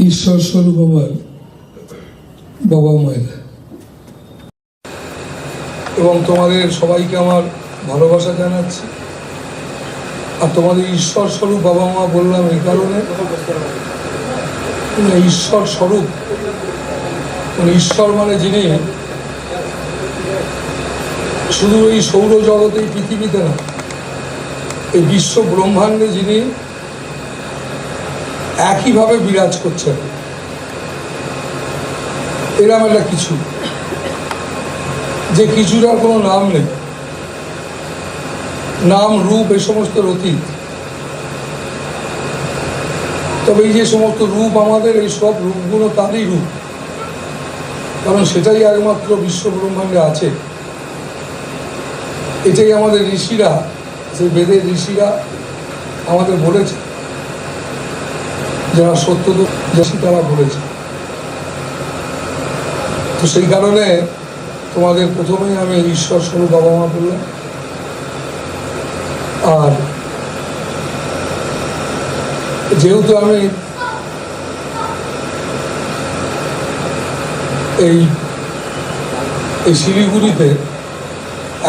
ঈশ্বর স্বরূপ আমার বাবা মায়েরা এবং তোমাদের সবাইকে আমার ভালোবাসা জানাচ্ছি। আর তোমাদের ঈশ্বর স্বরূপ বাবা মা বললাম এই কারণে, ঈশ্বর স্বরূপ ঈশ্বর মানে যিনি শুধু এই সৌরজগতে এই পৃথিবীতে না, এই বিশ্ব ব্রহ্মাণ্ডে যিনি একইভাবে বিরাজ করছেন, এরম একটা কিছু, যে কিছুটার কোনো নাম নেই, নাম রূপ এ সমস্ত অতীত। তবে এই যে সমস্ত রূপ আমাদের, এই সব রূপগুলো তারই রূপ, কারণ সেটাই একমাত্র বিশ্ব ব্রহ্মাণ্ডে আছে। এটাই আমাদের ঋষিরা, সেই বেদের ঋষিরা আমাদের বলেছে, যারা সত্যদর্শী তারা বলেছে। তো সেই কারণে তোমাদের প্রথমেই আমি ঈশ্বর স্বরূপ বাবা মা বললাম। আর যেহেতু আমি এই শিলিগুড়িতে,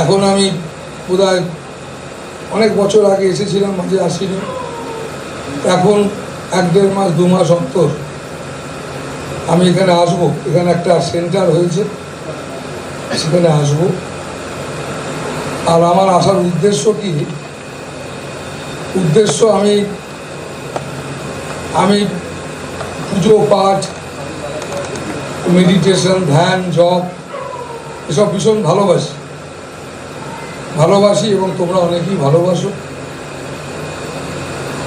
এখন আমি বোধহয় অনেক বছর আগে এসেছিলাম, মাঝে আসিনি, এখন 1-1.5 মাস 2 মাস অন্তর আমি এখানে আসবো। এখানে একটা সেন্টার হয়েছে, সেখানে আসবো। আর আমার আসার উদ্দেশ্য কি? উদ্দেশ্য আমি পুজো পাঠ, মেডিটেশন, ধ্যান, জপ এসব ভীষণ ভালোবাসি এবং তোমরা অনেকেই ভালোবাসো।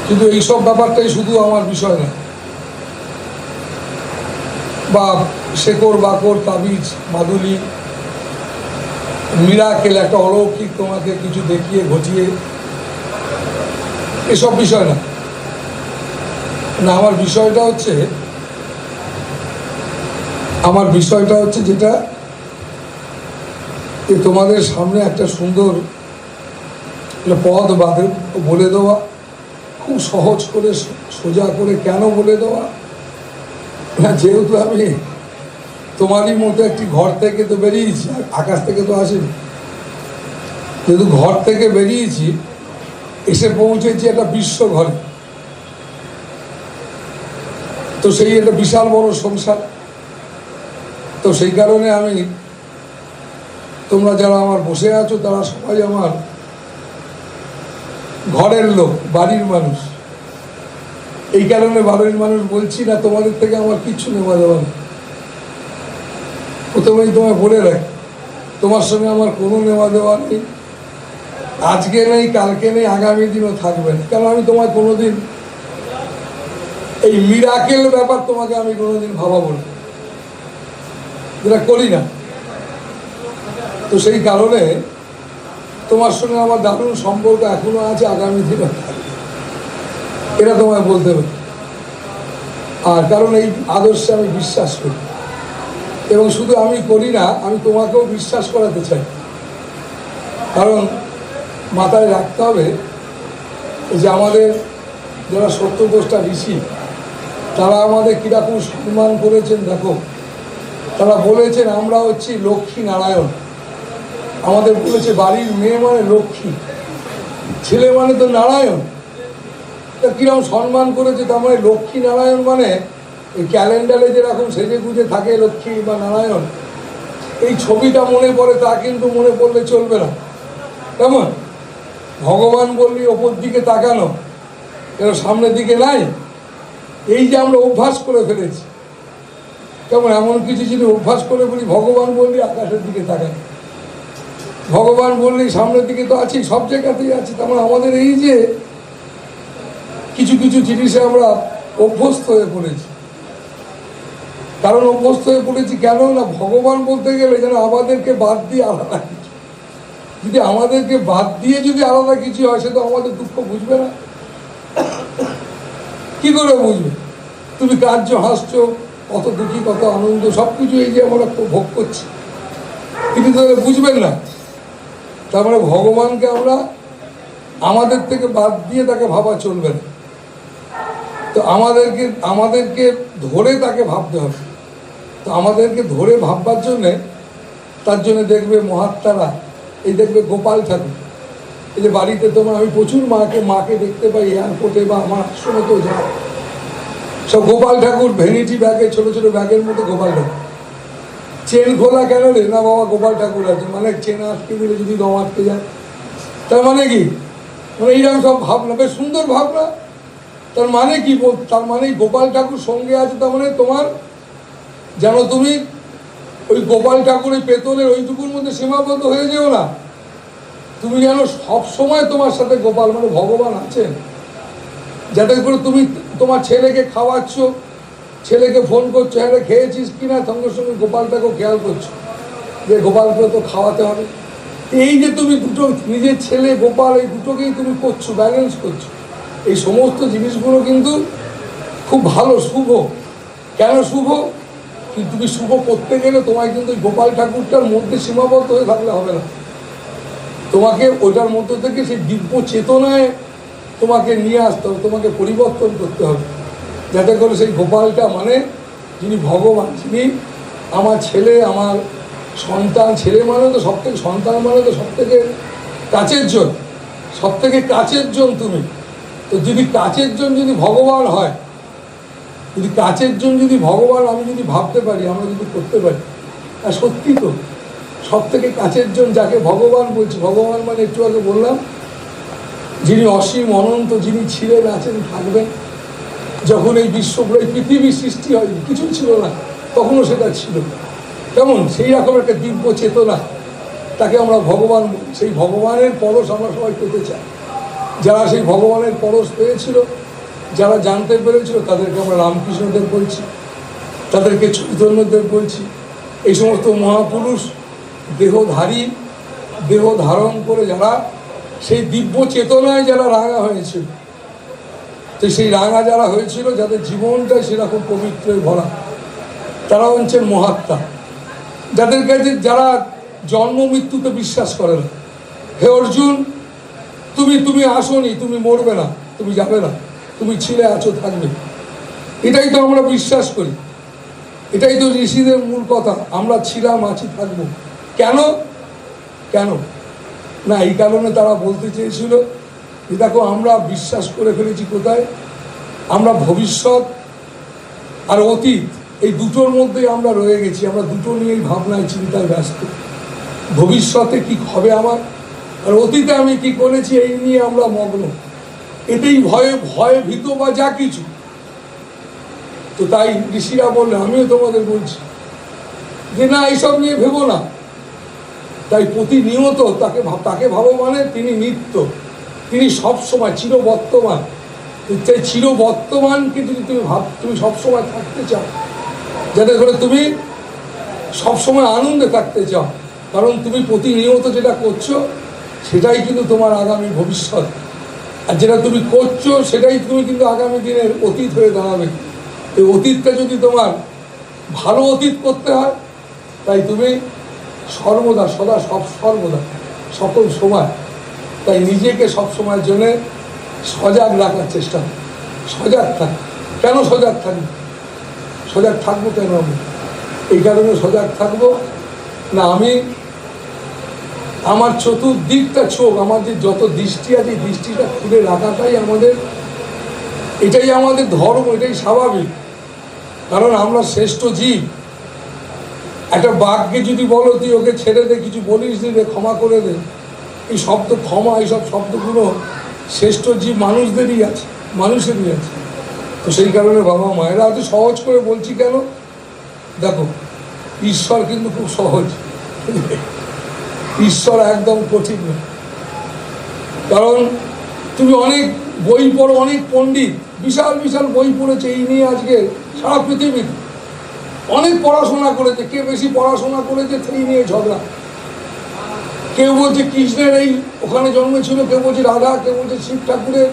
কিন্তু এইসব ব্যাপারটাই শুধু আমার বিষয় না, বা শেকড় বাকড়, তাবিজ, মাদুলি, মিরাকেল, একটা অলৌকিক তোমাকে কিছু দেখিয়ে ঘটিয়ে, এসব বিষয় না। আমার বিষয়টা হচ্ছে যেটা তোমাদের সামনে একটা সুন্দর পথ বলে দেওয়া, খুব সহজ করে সোজা করে। কেন বলে দেওয়া না? যেহেতু আমি তোমারই মতো একটি ঘর থেকে তো বেরিয়েছি, আকাশ থেকে তো আসেনি। যেহেতু ঘর থেকে বেরিয়েছি, এসে পৌঁছেছি একটা বিশ্ব ঘরে, তো সেই একটা বিশাল বড় সংসার। তো সেই কারণে আমি, তোমরা যারা আমার বসে আছো তারা সবাই আমার ঘরের লোক, বাড়ির মানুষ। এই কারণে বাড়ির মানুষ বলছি না, তোমাদের থেকে আমার কিচ্ছু নেওয়া দেওয়া নেই। প্রথমেই তোমায় বলে রাখ, তোমার সঙ্গে আমার কোনো নেওয়া দেওয়া নেই, আজকে নেই, কালকে নেই, আগামী দিনও থাকবে না। কারণ আমি তোমায় কোনোদিন এই মিরাকেল ব্যাপার তোমাকে আমি কোনোদিন ভাবাবো না, যেটা করি না। তো সেই কারণে তোমার সঙ্গে আমার দারুণ সম্পর্ক এখনো আছে, আগামী দিনও থাকবে, এটা তোমায় বলতে হবে। আর কারণ এই আদর্শে আমি বিশ্বাস করি, এবং শুধু আমি করি না, আমি তোমাকেও বিশ্বাস করাতে চাই। কারণ মাথায় রাখতে হবে যে আমাদের যারা সত্যদ্রষ্টা ঋষি, তারা আমাদের কীরকম সম্মান করেছেন দেখো। তারা বলেছেন আমরা হচ্ছি লক্ষ্মী নারায়ণ। আমাদের বলেছে বাড়ির মেয়ে মানে লক্ষ্মী, ছেলে মানে তো নারায়ণ। তা কীরকম সম্মান করেছে। তার মানে লক্ষ্মী নারায়ণ মানে এই ক্যালেন্ডারে যেরকম সেজে গুজে থাকে লক্ষ্মী বা নারায়ণ, এই ছবিটা মনে পড়ে, তা কিন্তু মনে পড়লে চলবে না। কেমন ভগবান বললি ওপর দিকে তাকানো, কেন সামনের দিকে নাই? এই যে আমরা অভ্যাস করে ফেলেছি, কেমন এমন কিছু যদি অভ্যাস করে বলি, ভগবান বললি আকাশের দিকে তাকানো, ভগবান বললি সামনের দিকে তো আছি, সব জায়গাতেই আছি। তার মানে আমাদের এই যে কিছু কিছু জিনিসে আমরা অভ্যস্ত হয়ে পড়েছি। কারণ অভ্যস্ত হয়ে পড়েছি কেন না, ভগবান বলতে গেলে যেন আমাদেরকে বাদ দিয়ে আলাদা কিছু। যদি আমাদেরকে বাদ দিয়ে যদি আলাদা কিছু হয়, সে তো আমাদের দুঃখ বুঝবে না। কি করে বুঝবে? তুমি কার্য হাসছো, কত দুঃখী, কত আনন্দ, সব কিছু এই যে আমরা ভোগ করছি, তিনি তো বুঝবেন না। তার মানে ভগবানকে আমরা আমাদের থেকে বাদ দিয়ে তাকে ভাবা চলবে না। তো আমাদেরকে ধরে তাকে ভাবতে হবে। তো আমাদেরকে ধরে ভাববার জন্যে, তার জন্য দেখবে মহাত্মারা, এই দেখবে গোপাল ঠাকুর, এই যে বাড়িতে তোমার আমি প্রচুর মাকে দেখতে পাই এয়ারপোর্টে বা আমার আশ্রমেতেও যায়, সব গোপাল ঠাকুর ভ্যানিটি ব্যাগে, ছোট ছোট ব্যাগের মধ্যে গোপাল ঠাকুর। চেন খোলা কেন রে? না বাবা গোপাল ঠাকুর আছে, মানে চেন আটকে দিলে যদি দম আটকে যায়, তার মানে কি? মানে এইরকম সব ভাবনা, বেশ সুন্দর ভাবনা। তার মানে কি? তার মানে গোপাল ঠাকুর সঙ্গে আছে, তার মানে তোমার যেন তুমি ওই গোপাল ঠাকুরের পেতলের ওইটুকুর মধ্যে সীমাবদ্ধ হয়ে যেও না। তুমি যেন সবসময় তোমার সাথে গোপাল মানে ভগবান আছেন, যাতে করে তুমি তোমার ছেলেকে খাওয়াচ্ছ, ছেলেকে ফোন করছো, হ্যাঁ খেয়েছিস কিনা, সঙ্গে সঙ্গে গোপালটাকেও খেয়াল করছো যে গোপালকে তো খাওয়াতে হবে। এই যে তুমি দুটো, নিজের ছেলে গোপাল, এই দুটোকেই তুমি করছো, ব্যালেন্স করছো। এই সমস্ত জিনিসগুলো কিন্তু খুব ভালো, শুভ। কেন শুভ? কিন্তু তুমি শুভ করতে গেলে তোমায় কিন্তু গোপাল ঠাকুরটার মধ্যে সীমাবদ্ধ হয়ে থাকলে হবে না, তোমাকে ওইটার মধ্য থেকে সেই দিব্য চেতনায় তোমাকে নিয়ে আসতে হবে, তোমাকে পরিবর্তন করতে হবে, যাতে করে সেই গোপালটা মানে যিনি ভগবান, যিনি আমার ছেলে, আমার সন্তান, ছেলে মানে তো সব থেকে, সন্তান মানে তো সব থেকে কাছের জন, সব থেকে কাছের জন তুমি। তো যদি কাছের জন যদি ভগবান হয়, যদি কাছের জন যদি ভগবান আমি যদি ভাবতে পারি, আমরা যদি করতে পারি, আর সত্যি তো সব থেকে কাছের জন যাকে ভগবান বলছি, ভগবান মানে একটু আগে বললাম যিনি অসীম অনন্ত, যিনি ছিলেন, আছেন, থাকবেন। যখন এই এই পৃথিবীর সৃষ্টি হয়নি, কিছুই ছিল না, তখনও সেটা ছিল। কেমন সেই রকম একটা দিব্য চেতনা, তাকে আমরা ভগবান বলি। সেই ভগবানের পরশ আমরা সবাই পেতে চাই। যারা সেই ভগবানের পরশ পেয়েছিল, যারা জানতে পেরেছিল, তাদেরকে আমরা রামকৃষ্ণদেব বলছি, তাদেরকে চৈতন্যদেব বলছি। এই সমস্ত মহাপুরুষ দেহধারী, দেহ ধারণ করে যারা সেই দিব্য চেতনায় যারা রাঙা হয়েছিল, তো সেই রাঙা যারা হয়েছিল, যাদের জীবনটাই সেরকম পবিত্র ভরা, তারা হচ্ছেন মহাত্মা। যাদের কাছে যারা জন্ম মৃত্যুতে বিশ্বাস করে না। হে অর্জুন, তুমি আসোনি, তুমি মরবে না, তুমি যাবে না, তুমি ছিলে, আছো, থাকবে, এটাই তো আমরা বিশ্বাস করি। এটাই তো ঋষিদের মূল কথা, আমরা ছিলাম, আছি, থাকবো। কেন কেন না, এই কারণে তারা বলতে চেয়েছিল যে দেখো আমরা বিশ্বাস করে ফেলেছি কোথায়, আমরা ভবিষ্যৎ আর অতীত এই দুটোর মধ্যেই আমরা রয়ে গেছি। আমরা দুটো নিয়েই ভাবনায় চিন্তায় ব্যস্ত। ভবিষ্যতে কি হবে আমার, আর অতীতে আমি কি করেছি, এই নিয়ে আমরা মগ্ন। এতেই ভয়ে ভীত বা যা কিছু। তো তাই ঋষিরা বললেন, আমিও তোমাদের বলছি যে না, এইসব নিয়ে ভেবো না। তাই প্রতিনিয়ত তাকে ভাবো, মানে তিনি নিত্য, তিনি সবসময় চিরবর্তমান। তাই চিরবর্তমানকে যদি তুমি সবসময় থাকতে চাও, যাতে করে তুমি সবসময় আনন্দে থাকতে চাও, কারণ তুমি প্রতিনিয়ত যেটা করছো সেটাই কিন্তু তোমার আগামী ভবিষ্যৎ। আর যেটা তুমি করছো সেটাই তুমি কিন্তু আগামী দিনের অতীত হয়ে দাঁড়াবে। এই অতীতটা যদি তোমার ভালো অতীত করতে হয়, তাই তুমি সর্বদা সর্বদা সকল সময় তাই নিজেকে সব সময়ের জন্য সজাগ রাখার চেষ্টা। সজাগ থাক। কেন সজাগ থাকবো? সজাগ থাকবো কেন? আমি এই কারণে সজাগ থাকবো না, আমি আমার চতুর্দিকটা চোখ, আমার যে যত দৃষ্টি আছে, এই দৃষ্টিটা খুলে রাখাটাই আমাদের, এটাই আমাদের ধর্ম, এটাই স্বাভাবিক। কারণ আমরা শ্রেষ্ঠ জীব। একটা বাঘকে যদি বলো তুই ওকে ছেড়ে দে, কিছু বলিস দিলে ক্ষমা করে দে, এই শব্দ ক্ষমা, এইসব শব্দগুলো শ্রেষ্ঠ জীব মানুষদেরই আছে, মানুষেরই আছে। তো সেই কারণে বাবা মায়েরা এত সহজ করে বলছি কেন, দেখো ঈশ্বর কিন্তু খুব সহজ, ঈশ্বর একদম কঠিন না। কারণ তুমি অনেক বই পড়ো, অনেক পণ্ডিত বিশাল বিশাল বই পড়েছে এই নিয়ে, আজকে সারা পৃথিবীতে অনেক পড়াশোনা করেছে। কে বেশি পড়াশোনা করেছে সেই নিয়ে ঝগড়া। কেউ বলছে কৃষ্ণের এই ওখানে জন্মেছিল, কেউ বলছে রাধা, কেউ বলছে শিব ঠাকুরের,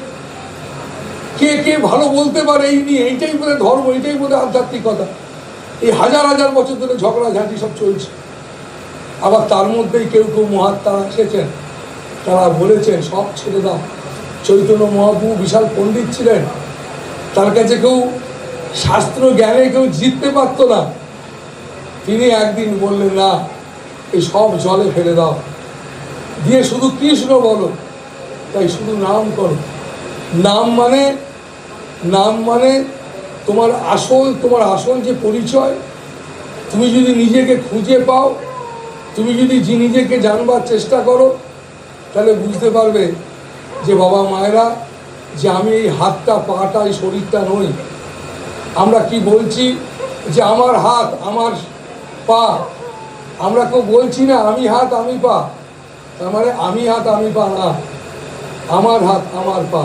কে ভালো বলতে পারে এই নিয়ে। এইটাই বোধহয় ধর্ম, এইটাই বোধহয় আধ্যাত্মিকতা। এই হাজার হাজার বছর ধরে ঝগড়াঝাঁটি সব চলছে। আবার তার মধ্যেই কেউ মহাত্মারা এসেছেন, তারা বলেছেন সব ছেড়ে দাও। চৈতন্য মহাপ্রভু বিশাল পণ্ডিত ছিলেন, তার কাছে কেউ শাস্ত্র জ্ঞানে কেউ জিততে পারত না। তিনি একদিন বললেন, না, এই সব জলে ফেলে দাও, দিয়ে শুধু কৃষ্ণ বলো, তাই শুধু নাম করো। নাম মানে তোমার আসল যে পরিচয়, তুমি যদি নিজেকে খুঁজে পাও, তুমি যদি নিজেকে জানবার চেষ্টা করো, তাহলে বুঝতে পারবে যে বাবা মায়েরা, যে আমি এই হাতটা পাটা এই শরীরটা নই। আমরা কি বলছি যে আমার হাত আমার পা, আমরা কেউ বলছি না আমি হাত আমি পা। তার মানে আমি হাত আমি পা না, আমার হাত আমার পা,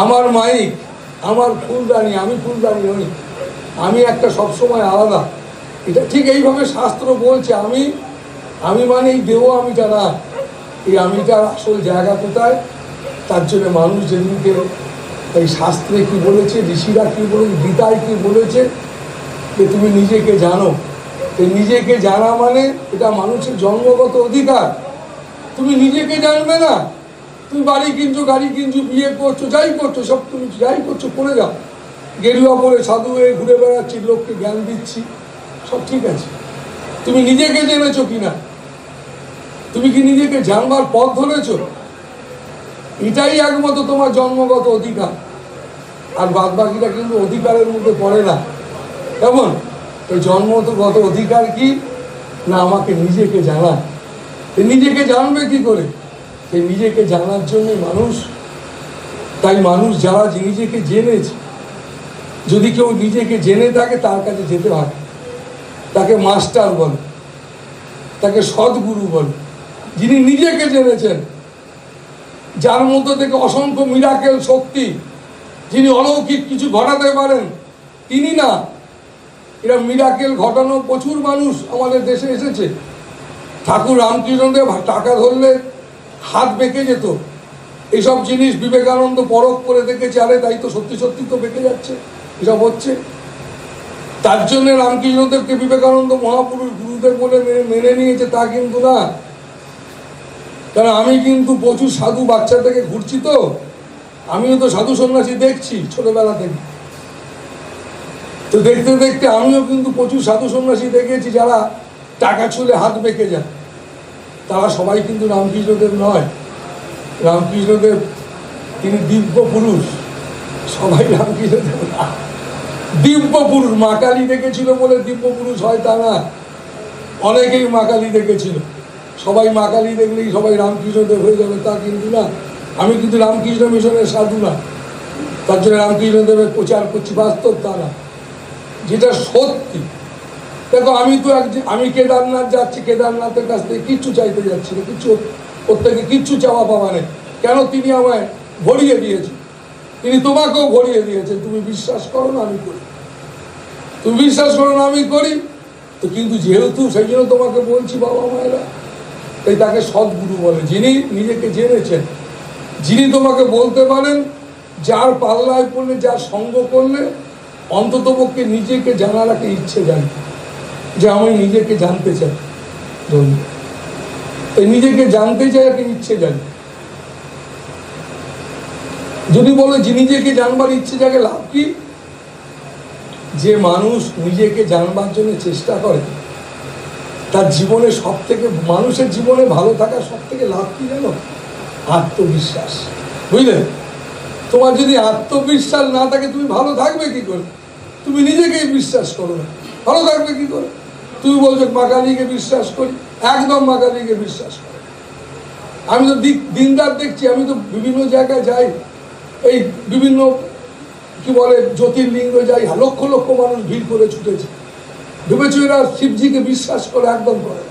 আমার মাইক আমার ফুলদানি, আমি ফুলদানি নই, আমি একটা সবসময় আলাদা। এটা ঠিক এইভাবে শাস্ত্র বলছে। আমি মানে এই দেহ আমিটা না, এই আমিটার আসল জায়গা কোথায়? তার জন্য মানুষ যেদিনকে এই শাস্ত্রে কি বলেছে, ঋষিরা কি বলেছে, গীতায় কি বলেছে, যে তুমি নিজেকে জানো। এই নিজেকে জানা মানে এটা মানুষের জন্মগত অধিকার। তুমি নিজেকে জানবে না, তুমি বাড়ি কিনছো, গাড়ি কিনছো, বিয়ে করছো, যাই করছো, সব তুমি যাই করছো করে যাও। গেরুয়া পরে সাধু হয়ে ঘুরে বেড়াচ্ছি, লোককে জ্ঞান দিচ্ছি, সব ঠিক আছে। তুমি নিজেকে জেনেছো কিনা? তুমি কি নিজেকে জানবার পথ ধরেছো? এটাই একমাত্র তোমার জন্মগত অধিকার। আর বাদ বাকিটা কিন্তু অধিকারের মধ্যে পড়ে না। কেমন? এই জন্মগত অধিকার কি না? আমাকে নিজেকে জানা। নিজেকে জানবে কি করে? সেই নিজেকে জানার জন্যই মানুষ যারা নিজেকে জেনেছে, যদি কেউ নিজেকে জেনে থাকে তার কাছে যেতে হয়, তাকে মাস্টার বলে, তাকে সদ্গুরু বলে। যিনি নিজেকে জেনেছেন, যার মধ্যে থেকে অসংখ্য মিরাকেল শক্তি, যিনি অলৌকিক কিছু ঘটাতে পারেন, তিনি না। এরা মিরাকেল ঘটানো প্রচুর মানুষ আমাদের দেশে এসেছে। ঠাকুর রামকৃষ্ণদেব টাকা ধরলে হাত বেঁকে যেত, এইসব জিনিস বিবেকানন্দ পরখ করে দেখেছে, আরে তাই তো সত্যি সত্যি তো বেঁকে যাচ্ছে, এসব হচ্ছে। তার জন্য রামকৃষ্ণদেবকে বিবেকানন্দ মহাপুরুষ গুরুদেব বলে মেনে নিয়েছে তা কিন্তু না। কারণ আমি কিন্তু প্রচুর সাধু বাচ্চা থেকে ঘুরছি, তো আমিও তো সাধু সন্ন্যাসী দেখছি ছোটবেলা থেকে। তো দেখতে দেখতে আমিও কিন্তু প্রচুর সাধু সন্ন্যাসী দেখেছি যারা টাকা ছুলে হাত বেঁকে যায়। তারা সবাই কিন্তু রামকৃষ্ণদেব নয়। রামকৃষ্ণদেব তিনি দিব্য পুরুষ, সবাই রামকৃষ্ণদেব না। দিব্য পুরুষ, মা কালী দেখেছিল বলে দিব্য পুরুষ হয় তা না। অনেকেই মা কালী দেখেছিল, সবাই মা কালী দেখলেই সবাই রামকৃষ্ণদেব হয়ে যাবে তা কিন্তু না। আমি কিন্তু রামকৃষ্ণ মিশনের সাধু না, তার জন্য রামকৃষ্ণদেবের প্রচার করছি, বাস্তব তা না, যেটা সত্যি। দেখো আমি কেদারনাথ যাচ্ছি, কেদারনাথের কাছ থেকে কিচ্ছু চাইতে যাচ্ছি না, কিচ্ছু ওর থেকে কিচ্ছু চাওয়া পাওয়া নেই। কেন? তিনি আমায় ভরিয়ে দিয়েছে, তিনি তোমাকেও ভরিয়ে দিয়েছেন। তুমি বিশ্বাস করো না আমি করি, তুমি বিশ্বাস করো না আমি করি। তো কিন্তু যেহেতু সেই জন্য তোমাকে বলছি বাবা মায়েরা, তাই তাকে সদ্গুরু বলে, যিনি নিজেকে জেনেছেন, যিনি তোমাকে বলতে পারেন, যার পাল্লায় পড়লে, যার সঙ্গ করলে অন্ততপক্ষে নিজেকে জানার একটা ইচ্ছে জানি, যে আমি নিজেকে জানতে চাই। তাই নিজেকে জানতে চাই, একটা ইচ্ছে জানি। যদি বলো যে নিজেকে জানবার ইচ্ছে জাগে, লাভ কি? যে মানুষ নিজেকে জানবার জন্য চেষ্টা করে, তার জীবনে সব থেকে, মানুষের জীবনে ভালো থাকার সব থেকে লাভ কি জানো? আত্মবিশ্বাস। বুঝলে? তোমার যদি আত্মবিশ্বাস না থাকে, তুমি ভালো থাকবে কি করে? তুমি নিজেকেই বিশ্বাস করো না, ভালো থাকবে কি করে? তুমি বলছো মা কালীকে বিশ্বাস করি, একদম মা কালীকে বিশ্বাস করো। আমি তো দিনরাত দেখছি, আমি তো বিভিন্ন জায়গায় যাই, এই বিভিন্ন কি বলে জ্যোতির্লিঙ্গ যাই, লক্ষ লক্ষ মানুষ ভিড় করে ছুটেছে। ভেবেছো এরা শিবজিকে বিশ্বাস করে? একদম করে।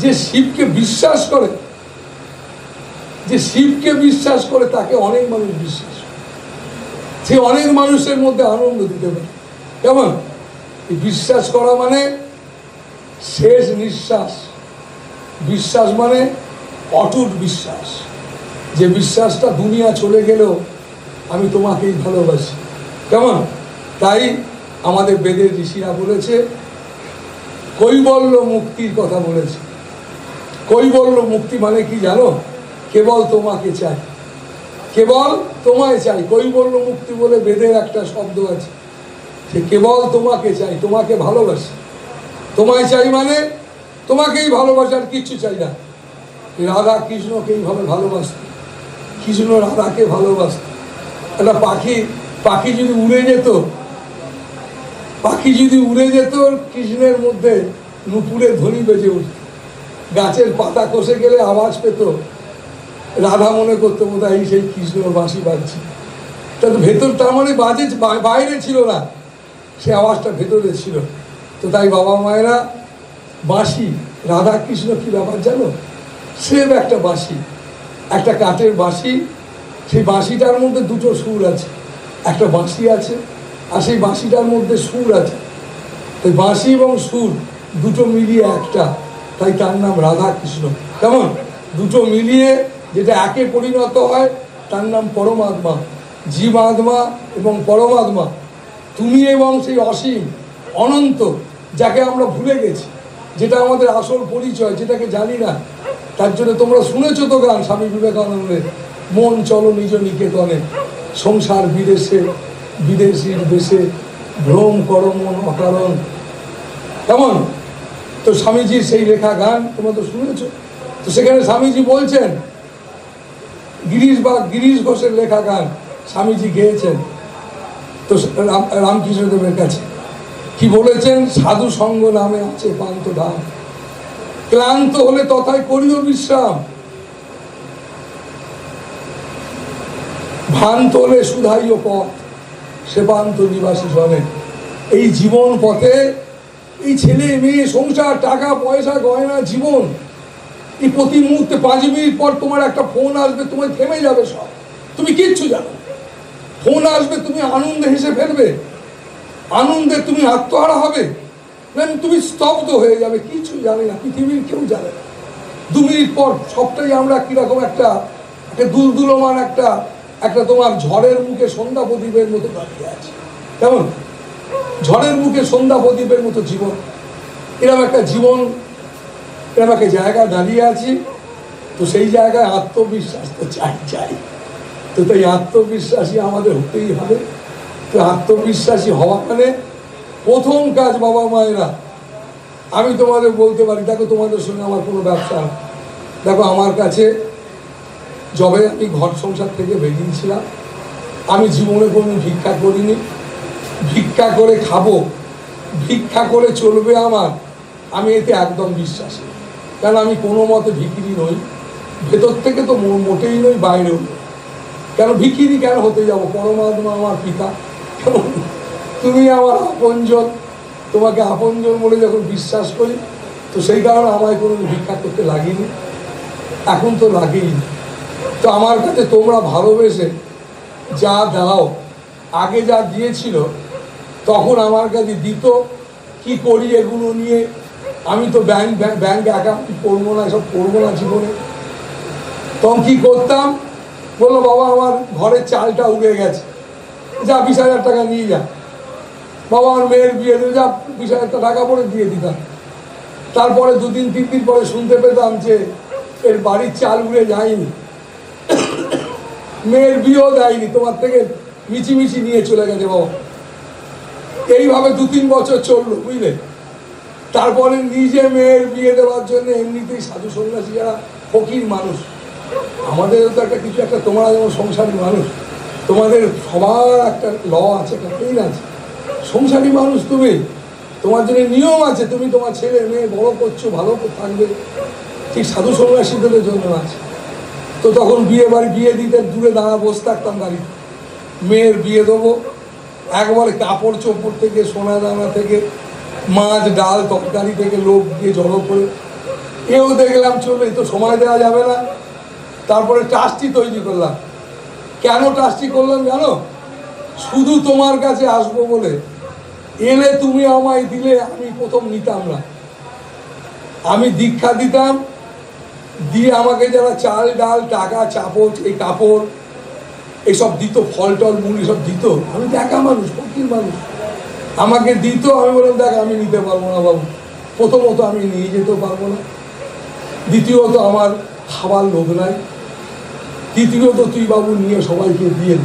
যে শিবকে বিশ্বাস করে, যে শিবকে বিশ্বাস করে, তাকে অনেক মানুষ বিশ্বাস করে। সে অনেক মানুষের মধ্যে আনন্দ দিতে পারে। কেমন? বিশ্বাস করা মানে শেষ নিঃশ্বাস। বিশ্বাস মানে অটুট বিশ্বাস, যে বিশ্বাসটা দুনিয়া চলে গেলেও আমি তোমাকেই ভালোবাসি। কেমন? তাই আমাদের বেদের ঋষিরা বলেছে, কৈবল্য মুক্তির কথা বলেছে। কৈবল্য মুক্তি মানে কি জানো? কেবল তোমাকে চাই, কেবল তোমায় চাই, কৈবল্য মুক্তি বলে বেদের একটা শব্দ আছে, সে কেবল তোমাকে চাই, তোমাকে ভালোবাসি। তোমায় চাই মানে তোমাকেই ভালোবাসি, আর কিচ্ছু চাই না। রাধা কৃষ্ণকে এইভাবে ভালোবাসত, কৃষ্ণ রাধাকে ভালোবাসত। একটা পাখি যদি উড়ে যেত, কৃষ্ণের মধ্যে নুপুরে ধ্বনি বেজে উঠত। গাছের পাতা কষে গেলে আওয়াজ পেত, রাধা মনে করতো বোধহয় এই সেই কৃষ্ণর বাঁশি বাজছে। তার ভেতর, তার মানে বাজে বাইরে ছিল না, সে আওয়াজটা ভেতরে ছিল। তো তাই বাবা মায়েরা বাঁশি, রাধা কৃষ্ণ কি ব্যাপার জানো, সেম একটা বাঁশি, একটা কাঠের বাঁশি। সেই বাঁশিটার মধ্যে দুটো সুর আছে, একটা বাঁশি আছে আর সেই বাঁশিটার মধ্যে সুর আছে। তাই বাঁশি এবং সুর দুটো মিলিয়ে একটা, তাই তার নাম রাধা কৃষ্ণ। কেমন দুটো মিলিয়ে যেটা একে পরিণত হয় তার নাম পরমাত্মা। জীবাত্মা এবং পরমাত্মা, তুমি এবং সেই অসীম অনন্ত, যাকে আমরা ভুলে গেছি, যেটা আমাদের আসল পরিচয়, যেটাকে জানি না। তার জন্য তোমরা শুনেছো তো গান স্বামী বিবেকানন্দের, মন চলো নিজ নিকেতনে, সংসার বিদেশে বিদেশির দেশে, ভ্রম করো মন অকারণ। কেমন, তো স্বামীজির সেই লেখা গান তোমরা তো শুনেছো। তো সেখানে স্বামীজি বলছেন, গিরিশ ঘোষের লেখা গান স্বামীজি গেয়েছেন। তো রামকৃষ্ণদেবের কাছে কি বলেছেন, সাধু সঙ্গ নামে আছে পান্ত ধাম, ক্লান্ত হলে তথায় করিও বিশ্রাম, ভ্রান্ত হলে শুধাইও পথ, সেপান্ত নিবাসী জনে। এই জীবন পথে এই ছেলে মেয়ে, সংসার, টাকা পয়সা, গয়না, জীবন, এই প্রতি মুহূর্তে 5 মিনিট পর তোমার একটা ফোন আসবে, তোমার থেমে যাবে সব, তুমি কিচ্ছু জানো। ফোন আসবে, তুমি আনন্দে হেসে ফেলবে, আনন্দে তুমি আত্মহারা হবে, তুমি স্তব্ধ হয়ে যাবে, কিছু জানে না, পৃথিবীর কেউ জানে না। 2 মিনিট পর সবটাই আমরা কিরকম একটা দুলদুলমান একটা তোমার ঝড়ের মুখে সন্ধ্যা প্রদীপের মতো দাঁড়িয়ে আছে। কেমন ঝড়ের মুখে সন্ধ্যা প্রদীপের মতো জীবন, এরকম একটা জীবন, এরকম একটা জায়গায় দাঁড়িয়ে আছি। তো সেই জায়গায় আত্মবিশ্বাস তো চাই। তো তাই আত্মবিশ্বাসী আমাদের হতেই হবে। তো আত্মবিশ্বাসী হওয়া মানে প্রথম কাজ, বাবা মায়েরা, আমি তোমাদের বলতে পারি, দেখো তোমাদের সঙ্গে আমার কোনো ব্যবসা, দেখো আমার কাছে যবে আমি ঘর সংসার থেকে বেরিয়েছিলাম, আমি জীবনে কোনো ভিক্ষা করিনি। ভিক্ষা করে খাবো, ভিক্ষা করে চলবে আমার, আমি এতে একদম বিশ্বাসী। কারণ আমি কোনো মতে ভিখিরি নই, ভেতর থেকে তো মোটেই নই, বাইরেও নই। কেন ভিখিরি কেন হতে যাব, পরমাত্মা আমার পিতা, তুমি আমার আপনজন, তোমাকে আপনজন বলে যখন বিশ্বাস করি, তো সেই কারণে আমায় কোনো ভিক্ষা করতে লাগেনি, এখন তো লাগেই। তো আমার কাছে তোমরা ভালোবেসে যা দাও, আগে যা দিয়েছিল তখন আমার কাছে দিত, কি করি এগুলো নিয়ে, আমি তো ব্যাংক অ্যাকাউন্ট করবো না, এসব করবো না জীবনে। তখন কি করতাম, বললো বাবা আমার ঘরের চালটা উড়ে গেছে, যা 20,000 টাকা নিয়ে যা। বাবা আমার মেয়ের বিয়ে দিয়ে যা, 20,000 টাকা পরে দিয়ে দিতাম। তারপরে 2 দিন 3 দিন পরে শুনতে পেতাম যে এর বাড়ির চাল উড়ে যায়নি, মেয়ের বিয়েও দেয়নি, তোমার থেকে মিছিমিছি নিয়ে চলে গেছে বাবা। এইভাবে 2-3 বছর চললো, বুঝলে। তারপরে নিজে মেয়ের বিয়ে দেওয়ার জন্য এমনিতেই সাধু সন্ন্যাসী যারা ফকির মানুষ, আমাদেরও তো একটা তোমরা যেমন সংসারী মানুষ, তোমাদের সবার একটা ল আছে, একটা পেন আছে। সংসারী মানুষ তুমি, তোমার জন্য নিয়ম আছে, তুমি তোমার ছেলে মেয়ে বড় করছো, ভালো থাকবে, ঠিক সাধু সন্ন্যাসীদের জন্য আছে। তো তখন বিয়ে দিতে দূরে দাঁড়া বসে থাকতাম গাড়িতে, মেয়ের বিয়ে দেবো, একবারে কাপড় চোপড় থেকে, সোনা দানা থেকে, মাছ ডাল তরকারি থেকে লোক দিয়ে জড়ো করে, এও দেখলাম চলে, তো সময় দেওয়া যাবে না। তারপরে ট্রাস্টি তৈরি করলাম। কেন ট্রাস্টি করলাম জানো, শুধু তোমার কাছে আসবো বলে, এলে তুমি আমায় দিলে আমি প্রথম নিতাম না, আমি দীক্ষা দিতাম, দিয়ে আমাকে যারা চাল ডাল টাকা চাপড় এই কাপড় এইসব দিত, ফল টল মূল এসব দিত, আমি দেখা মানুষ, ফকির মানুষ, আমাকে দিত। আমি বললাম দেখ আমি নিতে পারবো না বাবু, প্রথমত আমি নিয়ে যেতে পারবো না, দ্বিতীয়ত আমার খাবার লোক নাই, তৃতীয়ত তুই বাবু নিয়ে সবাইকে দিয়ে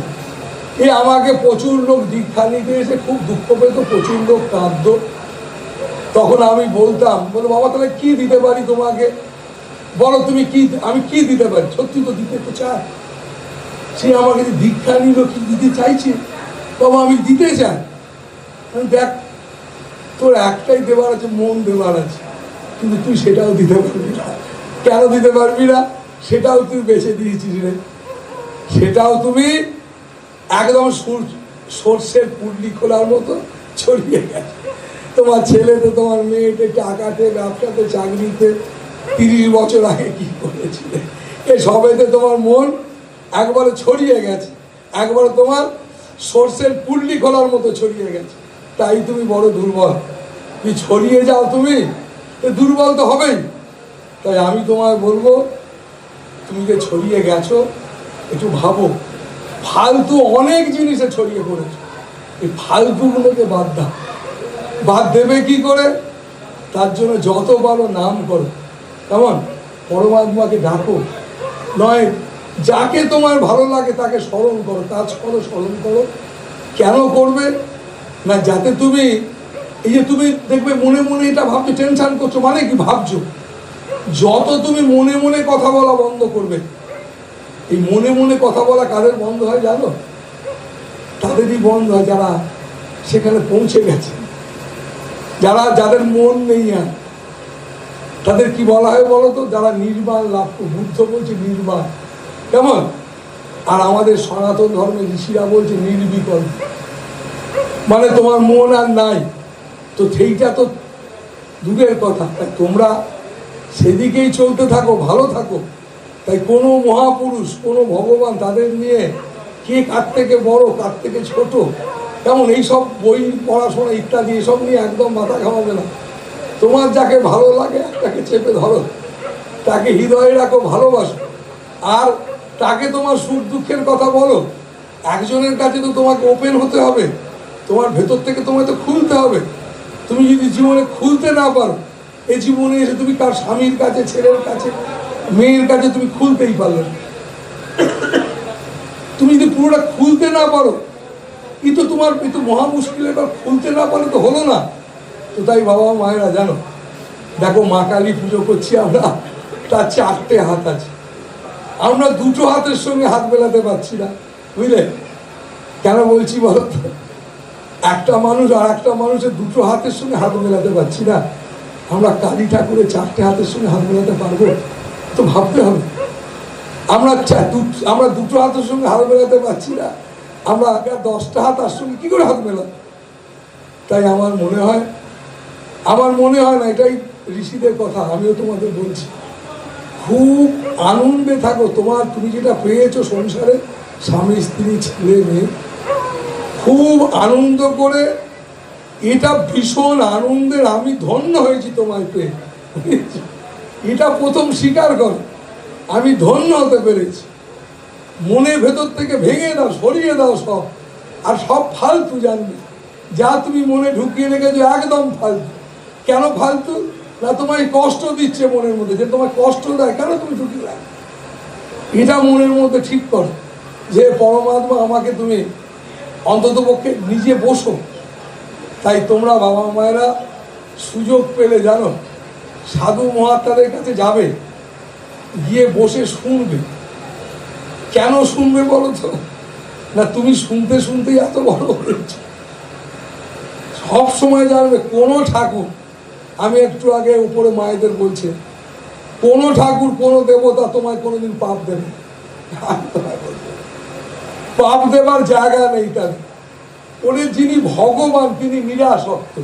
দে। আমাকে প্রচুর লোক দীক্ষা নিতে এসে খুব দুঃখ পেত, প্রচুর লোক কাঁদত। তখন আমি বলতাম, বলো বাবা তাহলে কি দিতে পারি তোমাকে, বলো তুমি কি, আমি কি দিতে পারি। সত্যি তো দিতে তো চাই। সে আমাকে যে দীক্ষা নিল, কি দিতে চাইছে বাবা, আমি দিতে চাই। দেখ তোর একটাই দেবার আছে, মন দেবার আছে, কিন্তু তুই সেটাও দিতে পারবি না। কেন দিতে পারবি না? সেটাও তুই বেছে দিয়েছিস রে। সেটাও তুমি একদম সর্ষের পুডলি খোলার মতো ছড়িয়ে গেছে। তোমার ছেলেতে, তোমার মেয়েতে, টাকাতে, ব্যবসাতে, চাকরিতে 30 বছর আগে কি করেছিলে, এ সবেতে তোমার মন একবারে ছড়িয়ে গেছে, একবারে তোমার সর্ষের পুডলি খোলার মতো ছড়িয়ে গেছে। তাই তুমি বড় দুর্বল। তুমি ছড়িয়ে যাও, তুমি দুর্বল তো হবেই। তাই আমি তোমায় বলবো, তুমি যে ছড়িয়ে গেছো একটু ভাবো। ফালতু অনেক জিনিসে ছড়িয়ে পড়েছো, এই ফালতুগুলোকে বাদ দাও। বাদ দেবে কি করে? তার জন্য যত পারো নাম করো, কেমন পরমাত্মাকে ডাকো। নয় যাকে তোমার ভালো লাগে তাকে স্মরণ করো, কাজ করো, স্মরণ করো। কেন করবে না? যাতে তুমি এই যে তুমি দেখবে মনে মনে এটা ভাবছো, টেনশন করছো, মানে কি ভাবছো, যত তুমি মনে মনে কথা বলা বন্ধ করবে। এই মনে মনে কথা বলা কাদের বন্ধ হয় জানো? তাদেরই বন্ধ হয় যারা সেখানে পৌঁছে গেছে, যাদের মন নেই আর। তাদের কি বলা হয় বলো তো? যারা নির্বাণ লাভ, বুদ্ধ বলছে নির্বাণ, কেমন? আর আমাদের সনাতন ধর্মের ঋষিরা বলছে নির্বিকল্প, মানে তোমার মন আর নাই। তো সেইটা তো দূরের কথা। তাই তোমরা সেদিকেই চলতে থাকো, ভালো থাকো। তাই কোনো মহাপুরুষ, কোনো ভগবান, তাদের নিয়ে কে কার থেকে বড়, কার থেকে ছোট, কেমন এইসব বই পড়াশোনা ইত্যাদি এসব নিয়ে একদম মাথা ঘামাবে না। তোমার যাকে ভালো লাগে একটাকে চেপে ধরো, তাকে হৃদয়ে রাখো, ভালোবাসো, আর তাকে তোমার সুখ দুঃখের কথা বলো। একজনের কাছে তো তোমাকে ওপেন হতে হবে, তোমার ভেতর থেকে তোমাকে তো খুলতে হবে। তুমি যদি জীবনে খুলতে না পারো, এই জীবনে এসে তুমি কার স্বামীর কাছে, ছেলের কাছে, মেয়ের কাছে তুমি খুলতেই পারলে না। তুমি যদি পুরোটা খুলতে না পারো, তো তোমার তো মহা মুশকিল। এবার খুলতে না পারলে তো হলো না। তো তাই বাবা মায়েরা জানো, দেখো মা কালী পুজো করছি আমরা, তার 4টে হাত আছে, আমরা 2টো হাতের সঙ্গে হাত মেলাতে পারছি না, বুঝলে? কেন বলছি বলো তো? একটা মানুষ আর একটা মানুষের 2টো হাতের সঙ্গে হাত মেলাতে পারছি না, আমরা কালী ঠাকুরের 4টে হাতের সঙ্গে হাত মেলাতে পারবো? তো ভাবতে হবে। আমরা 2টো হাতের সঙ্গে হাত মেলাতে পারছি না, আমরা 10টা হাত আর সঙ্গে কি করে হাত মেলাবো? তাই আমার মনে হয় না, এটাই ঋষিদের কথা, আমিও তোমাদের বলছি, খুব আনন্দে থাকো। তুমি যেটা পেয়েছো সংসারে, স্বামী স্ত্রী ছেলে মেয়ে, খুব আনন্দ করে, এটা ভীষণ আনন্দের। আমি ধন্য হয়েছি তোমায় পেয়ে, এটা প্রথম স্বীকার করো, আমি ধন্য হতে পেরেছি। মনের ভেতর থেকে ভেঙে দাও, সরিয়ে দাও সব, আর সব ফালতু জানবে, যা তুমি মনে ঢুকিয়ে রেখেছো একদম ফালতু। কেন ফালতু? না তোমায় কষ্ট দিচ্ছে মনের মধ্যে, যে তোমায় কষ্ট দেয় কেন তুমি ঢুকিয়ে রাখো? এটা মনের মধ্যে ঠিক করো যে পরমাত্মা আমাকে, তুমি অন্তত পক্ষে নিজে বসো। তাই তোমরা বাবা মায়েরা সুযোগ পেলে জানো, সাধু মহাত্মাদের কাছে যাবে, গিয়ে বসে শুনবে। কেন শুনবে বলো তো? না তুমি শুনতে শুনতেই এত বড় হয়েছে। সব সময় জানবে কোনো ঠাকুর, আমি একটু আগে উপরে মায়েদের বলছে, কোনো ঠাকুর, কোনো দেবতা তোমায় কোনোদিন পাপ দেবে, পাপ দেবার জায়গা নেই তাদের। ওদের যিনি ভগবান, তিনি নিরাসক্ত।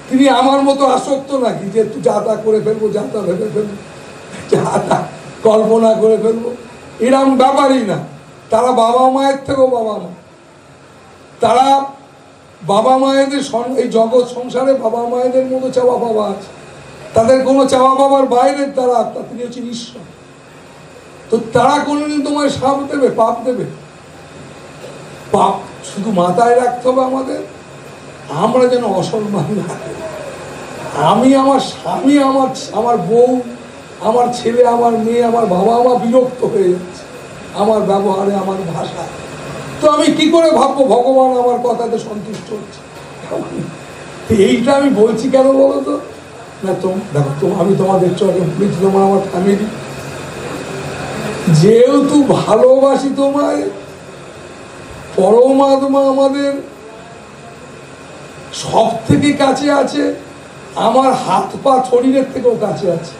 তিনি আমার মতো আসক্ত নাকি, যে একটু যা তা করে ফেলবো, যা তা ভেবে ফেলবো, যা তা কল্পনা করে ফেলবো, এরম ব্যাপারই না। তারা বাবা মায়ের থেকেও বাবা মা। তারা বাবা মায়েদের, এই জগৎ সংসারে বাবা মায়েদের মতো চাওয়া বাবা আছে, তাদের কোনো চাওয়া বাবার বাইরে তারা, তিনি হচ্ছেন ঈশ্বর। তো তারা কোনোদিন তোমায় সাপ দেবে, পাপ দেবে? পাপ শুধু মাথায় রাখতে হবে আমাদের, আমরা যেন অসম্মান না করি। আমি, আমার স্বামী, আমার বউ, আমার ছেলে, আমার মেয়ে, আমার বাবা মা বিরক্ত হয়ে যাচ্ছে, আমার ব্যবহারে, আমার ভাষায়। তো আমি কি করে ভাববো ভগবান আমার কথাতে সন্তুষ্ট হচ্ছে? এইটা আমি বলছি কেন বলো তো? না দেখো, আমি তোমাদের চোখে বলেছি তোমার আমার ফ্যামিলি, যেহেতু ভালোবাসি তোমায়, পরমাত্মা আমাদের সব থেকে কাছে আছে, আমার হাত পা শরীরের থেকেও কাছে আছে।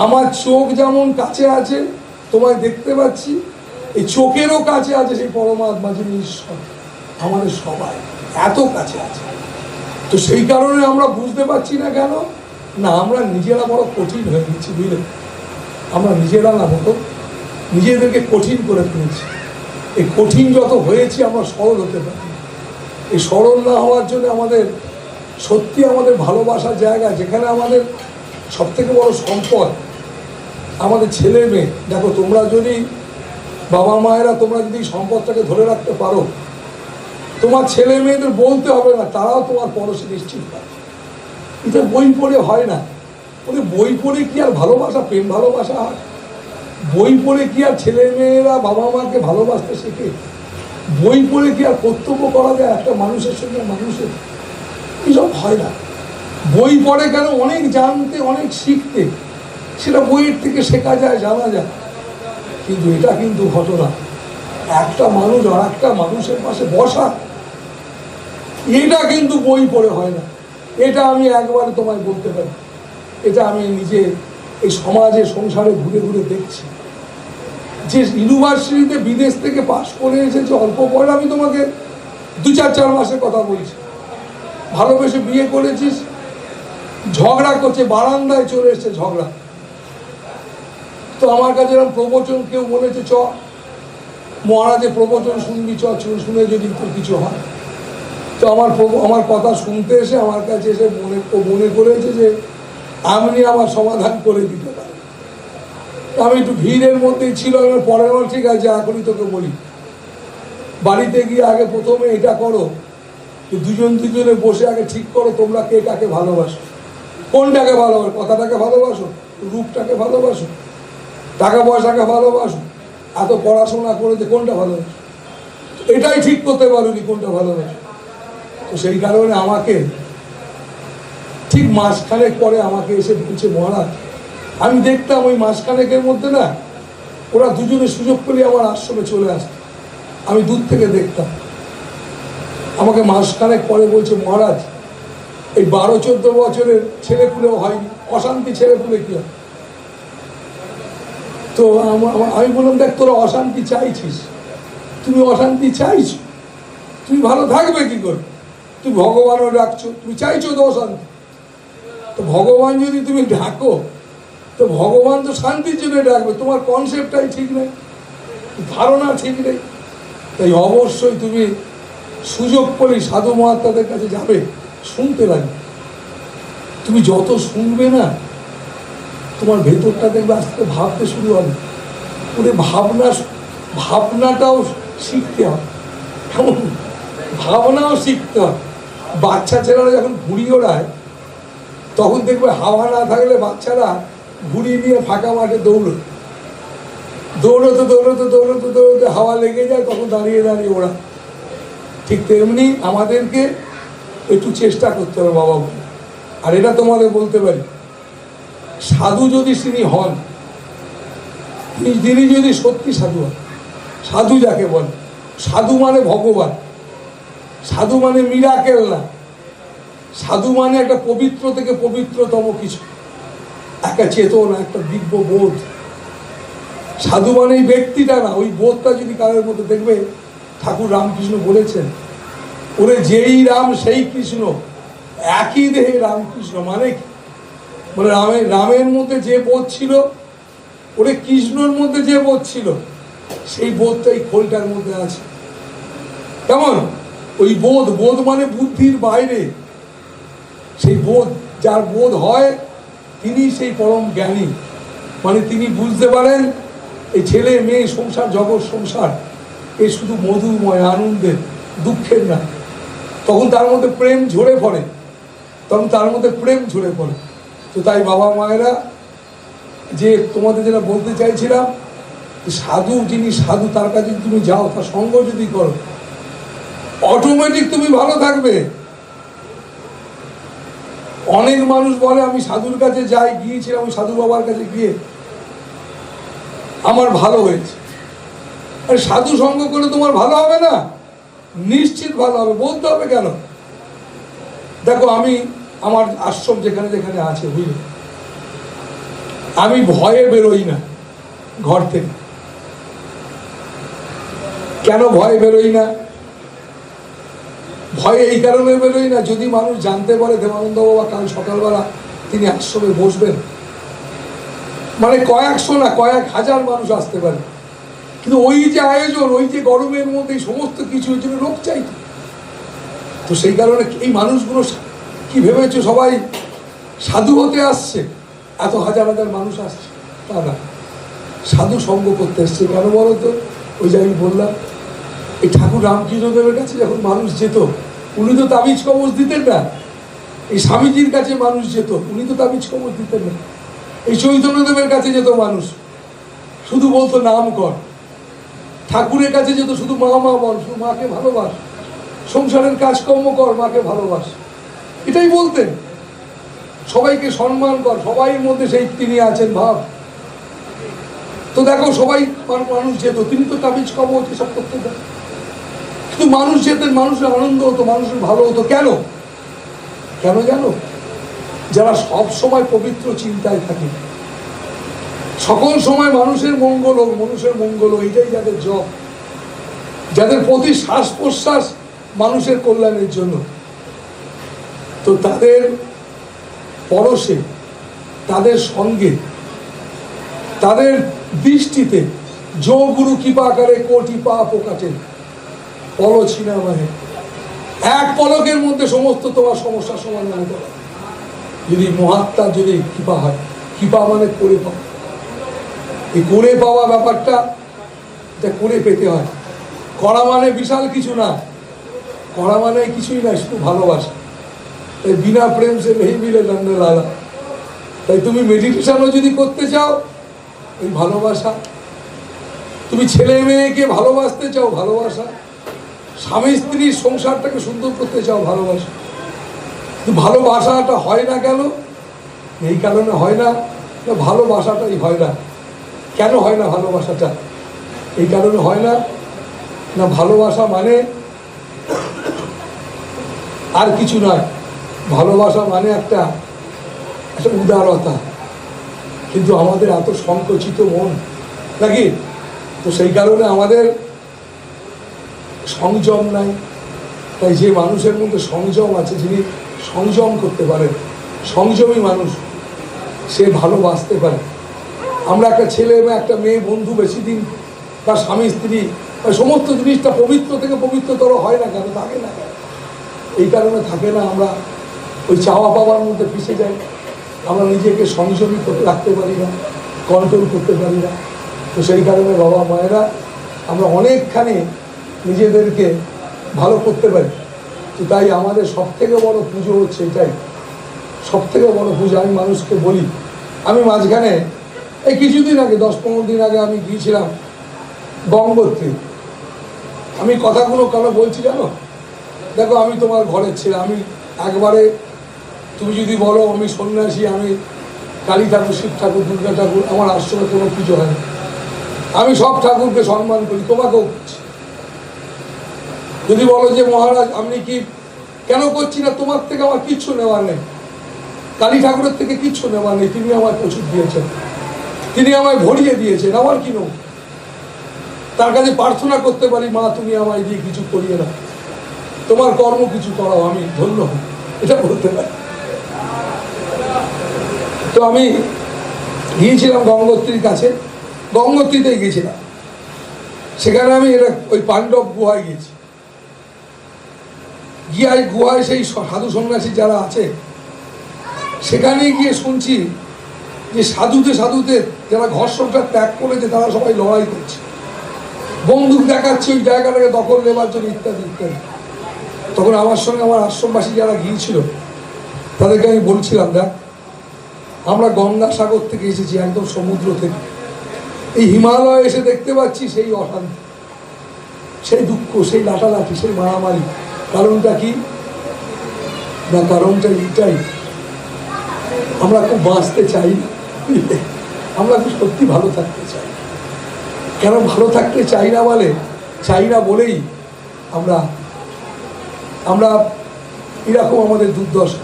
আমার চোখ যেমন কাছে আছে, তোমায় দেখতে পাচ্ছি, এই চোখেরও কাছে আছে সেই পরমাত্মা যিনি ঈশ্বর, আমাদের সবাই এত কাছে আছে। তো সেই কারণে আমরা বুঝতে পারছি না কেন? না, আমরা নিজেরা বড় কঠিন হয়ে গেছি, বুঝলে? আমরা নিজেরা না বলো, নিজেদেরকে কঠিন করে ফেলেছি। এই কঠিন যত হয়েছি আমরা সরল হতে পারি। এই সরল না হওয়ার জন্য আমাদের সত্যি আমাদের ভালোবাসার জায়গা, যেখানে আমাদের সব থেকে বড় সম্পদ আমাদের ছেলে মেয়ে। দেখো, তোমরা যদি বাবা মায়েরা তোমরা যদি সম্পদটাকে ধরে রাখতে পারো, তোমার ছেলে মেয়েদের বলতে হবে না, তারাও তোমার পরশে নিশ্চিত পাবে। এটা বই পড়ে হয় না। বই পড়ে কি আর ভালোবাসা, প্রেম ভালোবাসা হয়? বই পড়ে কি আর ছেলে মেয়েরা বাবা মাকে ভালোবাসতে শেখে? বই পড়ে কি আর কর্তব্য করা যায় একটা মানুষের সঙ্গে মানুষের? এসব হয় না। বই পড়ে কেন? অনেক জানতে, অনেক শিখতে, সেটা বইয়ের থেকে শেখা যায়, জানা যায়। কিন্তু এটা কিন্তু ঘটনা, একটা মানুষ আর একটা মানুষের পাশে বসা, এটা কিন্তু বই পড়ে হয় না। এটা আমি একবারে তোমায় বলতে পারি। এটা আমি নিজে এই সমাজে সংসারে ঘুরে ঘুরে দেখছি। যে ইউনিভার্সিটিতে বিদেশ থেকে পাশ করে এসেছে অল্প পরে, আমি তোমাকে 2-4 মাসের কথা বলছি, ভালোবেসে বিয়ে করেছিস, ঝগড়া করছে, বারান্দায় চলে এসছে ঝগড়া। তো আমার কাছে এরকম প্রবচন কেউ বলেছে, চ মহারাজের প্রবচন শুনবি, শুনে যদি তোর কিছু হয়। তো আমার কথা শুনতে এসে আমার কাছে এসে মনে করেছে যে আপনি আমার সমাধান করে দিতে পারেন। আমি একটু ভিড়ের মধ্যেই ছিল, আমি পরের বার ঠিক আছে এখনই তোকে বলি, বাড়িতে গিয়ে আগে প্রথমে এটা করো, দুজনে বসে আগে ঠিক করো তোমরা কে কাকে ভালোবাসো, কোনটাকে ভালোবাসো, কথাটাকে ভালোবাসো, রূপটাকে ভালোবাসো, টাকা পয়সাকে ভালোবাসো, এত পড়াশোনা করেছে কোনটা ভালোবাসো, এটাই ঠিক করতে পারোনি কোনটা ভালোবাসো। তো সেই কারণে আমাকে ঠিক মাসখানেক পরে আমাকে এসে বলছে, মহারাজ, আমি দেখতাম ওই মাসখানেকের মধ্যে না ওরা দুজনে সুযোগ পেলে আমার আশ্রমে চলে আসত, আমি দূর থেকে দেখতাম। আমাকে মাসখানেক পরে বলছে, মহারাজ, এই 12-14 বছরের ছেলেপুলেও হয়নি, অশান্তি ছেলেপুলে কি হয়? তো আমি বললাম, দেখ, তোরা অশান্তি চাইছিস, তুমি অশান্তি চাইছো, তুমি ভালো থাকবে কি করে? তুমি ভগবানও ডাকছো, তুমি চাইছো তো অশান্তি। তো ভগবান যদি তুমি ডাকো, তো ভগবান তো শান্তির জন্য ডাকবে। তোমার কনসেপ্টটাই ঠিক নেই, ধারণা ঠিক নেই। তাই অবশ্যই তুমি সুযোগ পেলেই সাধু মহাত্মাদের কাছে যাবে, শুনতে লাগবে। তুমি যত শুনবে না, তোমার ভেতরটা দেখবে আস্তে ভাবতে শুরু হবে। ওরে ভাবনাটাও শিখতে হবে, কেমন ভাবনাও শিখতে হবে। বাচ্চা ছেলেরা যখন ঘুড়ি ওড়ায়, তখন দেখবে হাওয়া না থাকলে বাচ্চারা ঘুড়ি নিয়ে ফাঁকা মাঠে দৌড়তে হাওয়া লেগে যায়, তখন দাঁড়িয়ে দাঁড়িয়ে ওড়া। ঠিক তেমনি আমাদেরকে একটু চেষ্টা করতে হবে বাবা। আর এটা তোমাদের বলতে পারি, সাধু যদি তিনি হন, তিনি যদি সত্যি সাধু হন, সাধু যাকে বলে, সাধু মানে ভগবান, সাধু মানে মিরাকেল না, সাধু মানে একটা পবিত্র থেকে পবিত্রতম কিছু, একটা চেতনা, একটা দিব্য বোধ। সাধু মানে এই ব্যক্তিটা না, ওই বোধটা যদি কারোর মধ্যে দেখবে, ঠাকুর রামকৃষ্ণ বলেছেন, ওরে যেই রাম সেই কৃষ্ণ, একই দেহে রামকৃষ্ণ। মানে কি? বলে রামের মধ্যে যে বোধ ছিল, ওরে কৃষ্ণর মধ্যে যে বোধ ছিল, সেই বোধটাই খোলটার মধ্যে আছে। কেমন? ওই বোধ মানে বুদ্ধির বাইরে, সেই বোধ, যার বোধ হয় তিনি সেই পরম জ্ঞানী। মানে তিনি বুঝতে পারেন এই ছেলে মেয়ে সংসার, জগৎ সংসার, এ শুধু মধুময়, আনন্দের, দুঃখের না। তখন তার মধ্যে প্রেম ঝরে পড়ে, তো তাই বাবা মায়েরা, যে তোমাদের যেটা বলতে চাইছিলাম, সাধু যিনি সাধু তার কাছে তুমি যাও, তার সঙ্গ যদি করো, অটোমেটিক তুমি ভালো থাকবে। অনেক মানুষ বলে আমি সাধুর কাছে যাই, গিয়েছিলাম ওই সাধু বাবার কাছে গিয়ে আমার ভালো হয়েছে। আরে সাধু সঙ্গ করে তোমার ভালো হবে না? নিশ্চিত ভালো হবে। বলতে হবে কেন? দেখো আমি আমার আশ্রম যেখানে যেখানে আছে, বুঝলে, আমি ভয়ে বেরোই না ঘর থেকে। কেন ভয়ে বেরোই না? ভয়ে এই কারণে বেরোই না, যদি মানুষ জানতে পারে দেবানন্দ বাবা কাল সকালবেলা তিনি আশ্রমে বসবেন, মানে কয়েকশো না কয়েক হাজার মানুষ আসতে পারে, কিন্তু ওই যে আয়োজন, ওই যে গরমের মধ্যে সমস্ত কিছু, ওই জন্য লোক চাইতো। তো সেই কারণে এই মানুষগুলো কি ভেবেছো সবাই সাধু হতে আসছে? এত হাজার হাজার মানুষ আসছে তা না, সাধু সঙ্গ করতে এসছে। কেন বলো তো? ওই যে আমি বললাম, এই ঠাকুর রামকৃষ্ণদেবের কাছে যখন মানুষ যেত, উনি তো তাবিজ কবজ দিতেন না। এই স্বামীজির কাছে মানুষ যেত, উনি তো তাবিজ কবজ দিতেন না। এই চৈতন্যদেবের কাছে যেত মানুষ, শুধু বলতো নাম কর। ঠাকুরের কাছে যেত, শুধু মা মা বল, শুধু মাকে ভালোবাস, সংসারের কাজকর্ম কর, মাকে ভালোবাস, এটাই বলতেন। সবাইকে সম্মান কর, সবাইয়ের মধ্যে সেই তিনি আছেন ভাব। তো দেখো সবাই মানুষ যেত, তিনি তো তাবিজ কবজ এসব করতে দেন। কিন্তু মানুষ যেতেন, মানুষের আনন্দ হতো, মানুষের ভালো হতো। কেন? কেন জানো? যারা সব সময় পবিত্র চিন্তায় থাকে, সকল সময় মানুষের মঙ্গল হোক, মানুষের মঙ্গল হোক, এটাই যাদের জব, যাদের প্রতি শ্বাস প্রশ্বাস মানুষের কল্যাণের জন্য, তো তাদের পরশে, তাদের সঙ্গে, তাদের দৃষ্টিতে যো গুরু কৃপা করে কোটি পাপ কাটে পলছিনা মানে, এক পলকের মধ্যে সমস্ত তোমার সমস্যার সমাধান হতে পারে যদি মহাত্মার যদি কৃপা হয়। কৃপা মানে করে পাওয়া। এই করে পাওয়া ব্যাপারটা, এটা করে পেতে হয়। করা মানে বিশাল কিছু না, করা মানে কিছুই না, শুধু ভালোবাসা। তাই বিনা প্রেম সে নেই মিলে নন্দ লালা। তাই তুমি মেডিটেশনও যদি করতে চাও, ওই ভালোবাসা। তুমি ছেলে মেয়েকে ভালোবাসতে চাও, ভালোবাসা। স্বামী স্ত্রীর সংসারটাকে সুন্দর করতে চাও, ভালোবাসা। কিন্তু ভালোবাসাটা হয় না কেন? এই কারণে হয় না, ভালোবাসাটাই হয় না। কেন হয় না ভালোবাসাটা? এই কারণে হয় না, না ভালোবাসা মানে আর কিছু নয়। ভালোবাসা মানে একটা উদারতা। কিন্তু আমাদের এত সংকুচিত মন নাকি, তো সেই কারণে আমাদের সংযম নাই। তাই যে মানুষের মধ্যে সংযম আছে, যিনি সংযম করতে পারেন, সংযমী মানুষ, সে ভালোবাসতে পারে। আমরা একটা ছেলে বা একটা মেয়ে বন্ধু বেশি দিন, বা স্বামী স্ত্রী, বা সমস্ত জিনিসটা পবিত্র থেকে পবিত্রতর হয় না কেন? থাকে না। এই কারণে থাকে না, আমরা ওই চাওয়া পাওয়ার মধ্যে ফেঁসে যাই। আমরা নিজেকে সংযমী করতে রাখতে পারি না, কন্ট্রোল করতে পারি না। তো সেই কারণে বাবা মায়েরা আমরা অনেকখানি নিজেদেরকে ভালো করতে পারি। তো তাই আমাদের সব থেকে বড় পুজো হচ্ছে এটাই, সব থেকে বড় পুজো। আমি মানুষকে বলি, আমি মাঝখানে এই কিছুদিন আগে 10-15 দিন আগে আমি গিয়েছিলাম গঙ্গোত্রী। আমি কথাগুলো কেন বলছি জানো? দেখো আমি তোমার ঘরের ছেলে, আমি একবারে, তুমি যদি বলো আমি সন্ন্যাসী, আমি কালী ঠাকুর, শিব ঠাকুর, দুর্গা ঠাকুর, আমার আশ্রমে কোনো পুজো হয় না। আমি সব ঠাকুরকে সম্মান করি, তোমাকেও করছি। যদি বলো যে মহারাজ আপনি কি কেন করছি না, তোমার থেকে আমার কিচ্ছু নেওয়ার নেই, কালী ঠাকুরের থেকে কিচ্ছু নেওয়ার নেই। তিনি আমায় প্রচুর দিয়েছেন, তিনি আমায় ভরিয়ে দিয়েছেন, আমার কি নেব? তার কাছে প্রার্থনা করতে পারি, মা তুমি আমায় দিয়ে কিছু করিয়ে না, তোমার কর্ম কিছু করাও, আমি ধন্য হই, এটা বলতে পারি। তো আমি গিয়েছিলাম গঙ্গোত্রীর কাছে, গঙ্গোত্রীতে গিয়েছিলাম। সেখানে আমি ওই পাণ্ডব গুহায় গিয়েছি। গুহায় সেই সাধু সন্ন্যাসী যারা আছে, সেখানে গিয়ে শুনছি যে সাধুতে যারা ঘর সংসার ত্যাগ করেছে, তারা সবাই লড়াই করছে, বন্দুক দেখাচ্ছে ওই জায়গাটাকে দখল নেবার জন্য, ইত্যাদি ইত্যাদি। তখন আমার সঙ্গে আমার আশ্রমবাসী যারা গিয়েছিল, তাদেরকে আমি বলছিলাম, দেখ আমরা গঙ্গাসাগর থেকে এসেছি, একদম সমুদ্র থেকে, এই হিমালয় এসে দেখতে পাচ্ছি সেই অশান্তি, সেই দুঃখ, সেই লাঠালাঠি, সেই মারামারি। কারণটা কি না? কারণটা এইটাই, আমরা খুব বাঁচতে চাই না, আমরা খুব সত্যি ভালো থাকতে চাই। কেন ভালো থাকতে চাই না বলে, চাই না বলেই আমরা আমরা এরকম আমাদের দুর্দশা।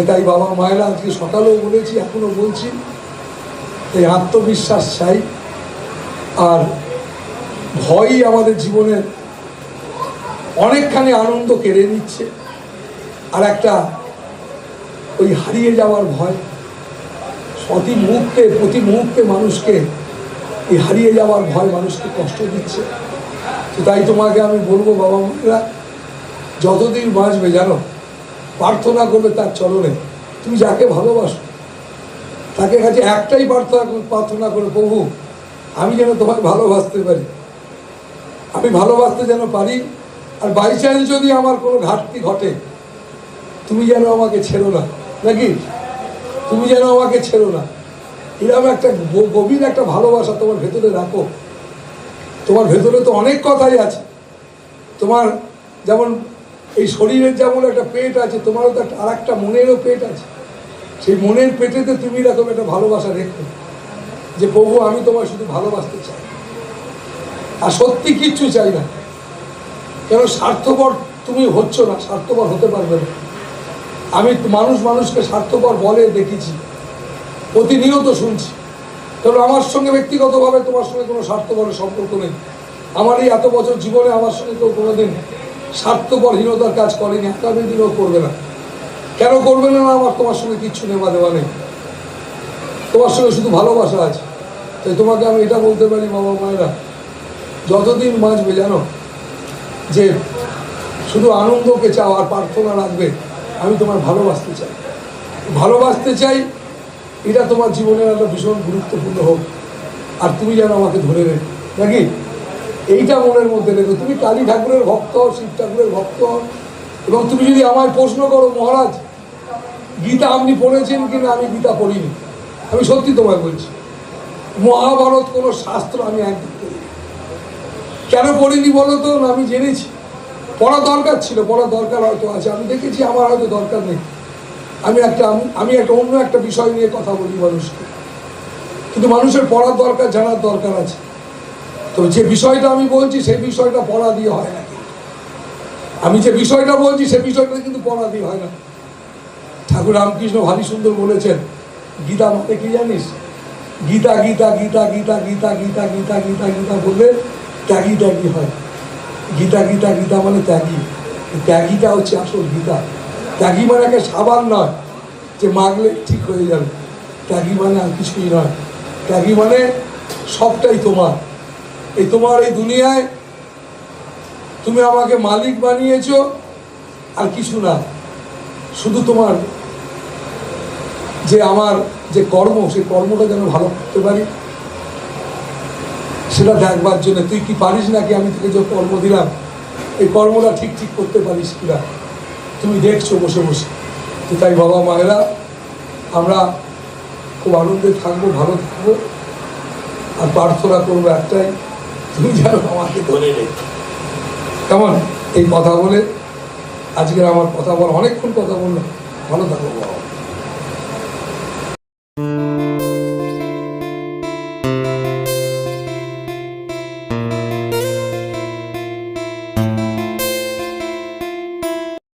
তাই বাবা মায়েরা আজকে সকালেও বলেছি, এখনো বলছি, এই আত্মবিশ্বাস চাই। আর ভয়ই আমাদের জীবনের অনেকখানি আনন্দ কেড়ে নিচ্ছে। আর একটা ওই হারিয়ে যাওয়ার ভয়, প্রতি মুহূর্তে মানুষকে এই হারিয়ে যাওয়ার ভয় মানুষকে কষ্ট দিচ্ছে। তো তাই তোমাকে আমি বলবো বাবা মায়েরা, যতদিন বাঁচবে জানো, প্রার্থনা করবে তার চরণে। তুমি যাকে ভালোবাসো তাকে কাছে একটাই প্রার্থনা করে, প্রভু আমি যেন তোমাকে ভালোবাসতে পারি, আমি ভালোবাসতে যেন পারি। আর বাই চান্স যদি আমার কোনো ঘাটতি ঘটে, তুমি যেন আমাকে ছেড়ো না, নাকি তুমি যেন আমাকে ছেড়ো না। এরকম একটা গভীর একটা ভালোবাসা তোমার ভেতরে রাখো। তোমার ভেতরে তো অনেক কথাই আছে। তোমার যেমন এই শরীরের যেমন একটা পেট আছে, তোমারও তো আর একটা মনেরও পেট আছে। সেই মনের পেটেতে তুমি এরকম একটা ভালোবাসা রেখো যে প্রভু আমি তোমায় শুধু ভালোবাসতে চাই, আর সত্যি কিচ্ছু চাই না। কেন স্বার্থপর তুমি হচ্ছ না, স্বার্থপর হতে পারবে না। আমি মানুষকে স্বার্থপর বলে দেখেছি, প্রতিনিয়ত শুনছি। কারণ আমার সঙ্গে ব্যক্তিগতভাবে তোমার সঙ্গে কোনো স্বার্থপরের সম্পর্ক নেই। আমার এই এত বছর জীবনে আমার সঙ্গে কেউ কোনোদিন স্বার্থপরহীনতার কাজ করেনি, আগামী দিনও করবে না। কেন করবে না? আমার তোমার সঙ্গে কিচ্ছু নেওয়া দেওয়া নেই, তোমার সঙ্গে শুধু ভালোবাসা আছে। তাই তোমাকে আমি এটা বলতে পারি বাবা মায়েরা, যতদিন বাঁচবে জানো যে শুধু আনন্দকে চাও আর প্রার্থনা রাখবে, আমি তোমার ভালোবাসতে চাই, ভালোবাসতে চাই। এটা তোমার জীবনের একটা ভীষণ গুরুত্বপূর্ণ হোক। আর তুমি যেন আমাকে ধরে রেখো, নাকি এইটা মনের মধ্যে রেখো। তুমি কালী ঠাকুরের ভক্ত হও, শিব ঠাকুরের ভক্ত হও, এবং তুমি যদি আমায় প্রশ্ন করো মহারাজ গীতা আপনি পড়েছেন কিনা, আমি গীতা পড়িনি। আমি সত্যি তোমায় বলছি, মহাভারত কোনো শাস্ত্র আমি একদম পড়িনি। কেন পড়িনি বলো তো? না, আমি জেনেছি পড়া দরকার ছিল, পড়া দরকার হয়তো আছে, আমি দেখেছি আমার হয়তো দরকার নেই। আমি একটা অন্য একটা বিষয় নিয়ে কথা বলি মানুষকে, কিন্তু মানুষের পড়ার দরকার, জানার দরকার আছে। তো যে বিষয়টা আমি বলছি সেই বিষয়টা পড়া দিয়ে হয় না। আমি যে বিষয়টা বলছি সেই বিষয়টা কিন্তু পড়া দিয়ে হয় না। ঠাকুর রামকৃষ্ণ ভারী সুন্দর বলেছেন, গীতা মানে কি জানিস? গীতা গীতা গীতা গীতা গীতা গীতা গীতা গীতা গীতা বললে ত্যাগী ত্যাগী হয়। গীতা গীতা গীতা মানে ত্যাগী, ত্যাগীটা হচ্ছে আসল গীতা। ত্যাগী মানে একটা সাবান নয় যে মাগলে ঠিক হয়ে যাবে, ত্যাগী মানে আর কিছুই নয়। ত্যাগী মানে সবটাই তোমার, তোমার এই দুনিয়ায় তুমি আমাকে মালিক বানিয়েছো আর কিছু না, শুধু তোমার যে আমার যে কর্ম, সেই কর্মটা যেন ভালো করতে পারি সেটা দেখবার জন্য। তুই কি পারিস নাকি আমি তোকে যে কর্ম দিলাম এই কর্মটা ঠিক ঠিক করতে পারিস কিনা তুমি দেখছো বসে বসে। তো তাই বাবা মায়েরা আমরা খুব আনন্দে থাকবো, ভালো থাকবো, আর প্রার্থনা করবো একটাই, তুমি যেন আমাকে ধরে রেখো। কেমন? এই কথা বলে আজকের আমার কথা বলা, অনেকক্ষণ কথা বললাম। ভালো থাকবো বাবা।